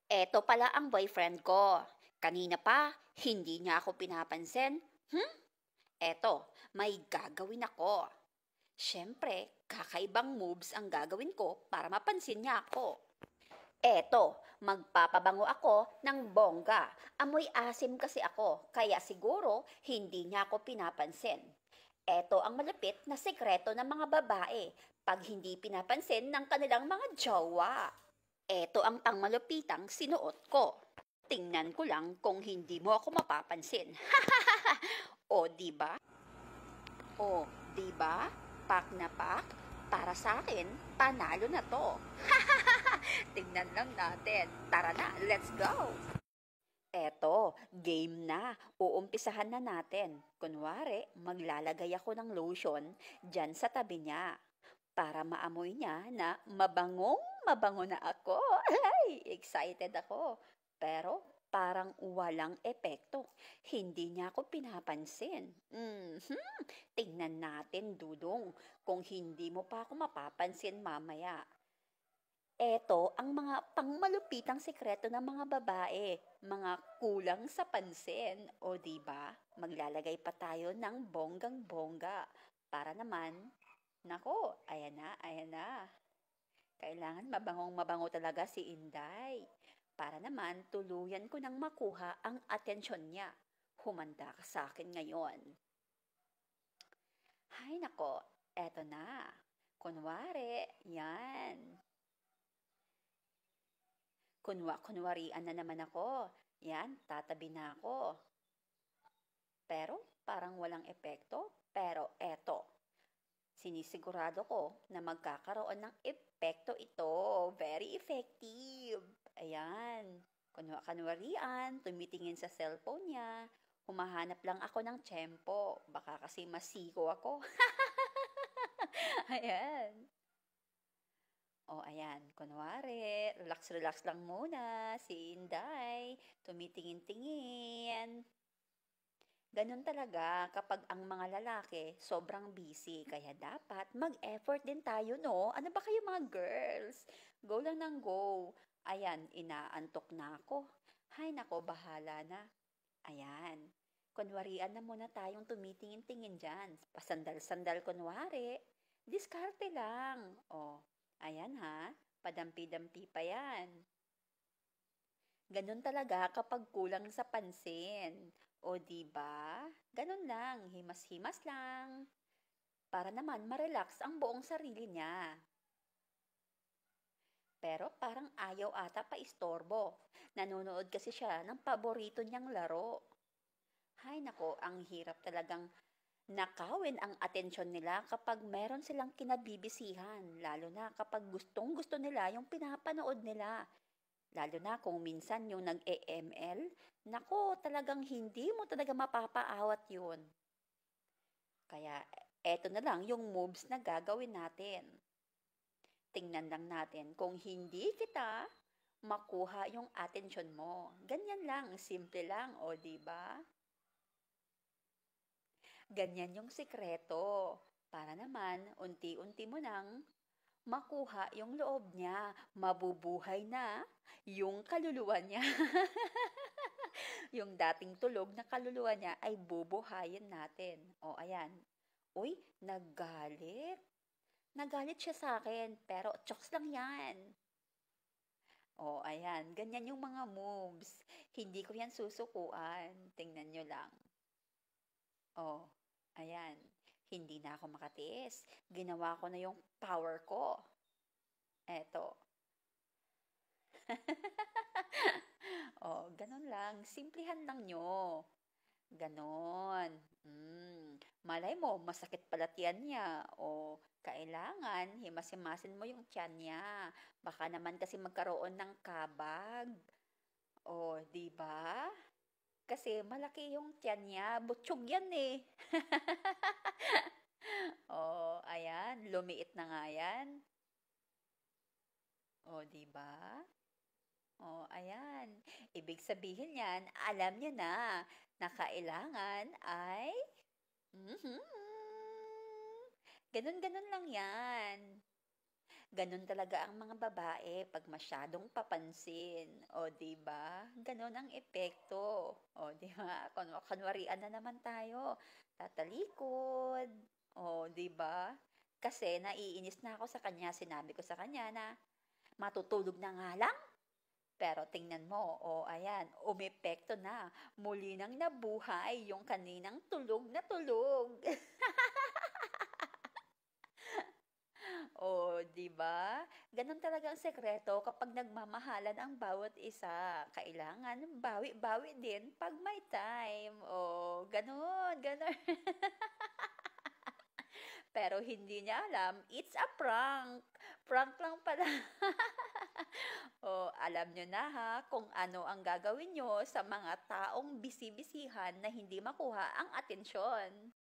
Eto pala ang boyfriend ko. Kanina pa, hindi niya ako pinapansin. Eto, may gagawin ako. Siyempre, kakaibang moves ang gagawin ko para mapansin niya ako. Eto, magpapabango ako ng bongga. Amoy asim kasi ako, kaya siguro hindi niya ako pinapansin. Eto ang malapit na sekreto ng mga babae pag hindi pinapansin ng kanilang mga jowa. Eto ang pangmalupitang sinuot ko. Tingnan ko lang kung hindi mo ako mapapansin. O, di ba? O, di ba? Pak na pak. Para sa akin, panalo na to. Tingnan lang natin. Tara na, let's go! Eto, game na. Uumpisahan na natin. Kunwari, maglalagay ako ng lotion dyan sa tabi niya para maamoy niya na mabangong mabango na ako. Ay, excited ako. Pero parang walang epekto. Hindi niya ako pinapansin. Tingnan natin, Dudong, kung hindi mo pa ako mapapansin mamaya. Eto ang mga pangmalupitang sekreto ng mga babae, mga kulang sa pansin. O di ba? Maglalagay pa tayo ng bonggang-bongga para naman, nako, ayan na, ayan na. Kailangan mabangong mabango talaga si Inday. Para naman tuluyan ko nang makuha ang atensyon niya. Humanda ka sa akin ngayon. Hay nako, eto na. Kunwari, yan. Kunwarian na naman ako. Yan, tatabi na ako. Pero parang walang epekto. Pero eto, sinisigurado ko na magkakaroon ng epekto ito. Very effective. Ayan. Kunwarian, tumitingin sa cellphone niya. Humahanap lang ako ng tiyempo. Baka kasi masiko ako. Ayan. O, ayan. Kunwari, relax-relax lang muna. Si Inday, tumitingin-tingin. Ganun talaga kapag ang mga lalaki sobrang busy. Kaya dapat mag-effort din tayo, no? Ano ba kayo mga girls? Go lang ng go. Ayan, inaantok na ako. Hay nako, bahala na. Ayan. Kunwarian na muna tayong tumitingin-tingin dyan. Pasandal-sandal kunwari. Diskarte lang. O, ayan ha. Padampi-dampi pa yan. Ganun talaga kapag kulang sa pansin. O di ba? Ganun lang, himas-himas lang. Para naman ma-relax ang buong sarili niya. Pero parang ayaw ata pa istorbo. Nanonood kasi siya ng paborito niyang laro. Hay nako, ang hirap talagang nakawin ang atensyon nila kapag meron silang kinabibisihan, lalo na kapag gustong gusto nila yung pinapanood nila. Lalo na kung minsan yung nag-EML, nako, talagang hindi mo talaga mapapaawat yun. Kaya eto na lang yung moves na gagawin natin. Tingnan lang natin kung hindi kita makuha yung atensyon mo. Ganyan lang, simple lang, o di ba? Ganyan yung sikreto. Para naman, unti-unti mo nang makuha yung loob niya. Mabubuhay na yung kaluluwa niya. Yung dating tulog na kaluluwa niya ay bubuhayin natin. O, ayan. Uy, naggalit. Nagalit siya sa akin, pero chokes lang yan. O, ayan. Ganyan yung mga moves. Hindi ko yan susukuan. Tingnan nyo lang. Oh, ayan. Hindi na ako makatiis. Ginawa ko na yung power ko. Eto. Oh, ganun lang. Simplihan lang nyo. Ganon. Malay mo, masakit pala tiyan niya. O, kailangan, himas-himasin mo yung tiyan niya. Baka naman kasi magkaroon ng kabag. O, di ba? Kasi malaki yung tiyan niya. Butsyog yan eh. Oh, ayan, lumiit na nga yan. Oh, 'di ba? Oh, ayan. Ibig sabihin niyan, alam niya na kailangan ay mhm. Ganun-ganun lang yan. Gano'n talaga ang mga babae 'pag masyadong papansin, o 'di ba? Gano'n ang epekto, o 'di ba? Kunwarian na naman tayo, tatalikod, o 'di ba? Kasi naiinis na ako sa kanya, sinabi ko sa kanya na matutulog na nga lang, pero tingnan mo, o ayan, umepekto na, muli nang nabuhay yung kaninang tulog na tulog. Oh, 'di ba? Gano'n talaga ang sekreto kapag nagmamahalan ang bawat isa. Kailangan bawi-bawi din 'pag may time. Oh, gano'n, gano'n. Pero hindi niya alam, it's a prank. Prank lang pala. Oh, alam niyo na ha kung ano ang gagawin niyo sa mga taong bisibisihan na hindi makuha ang atensyon.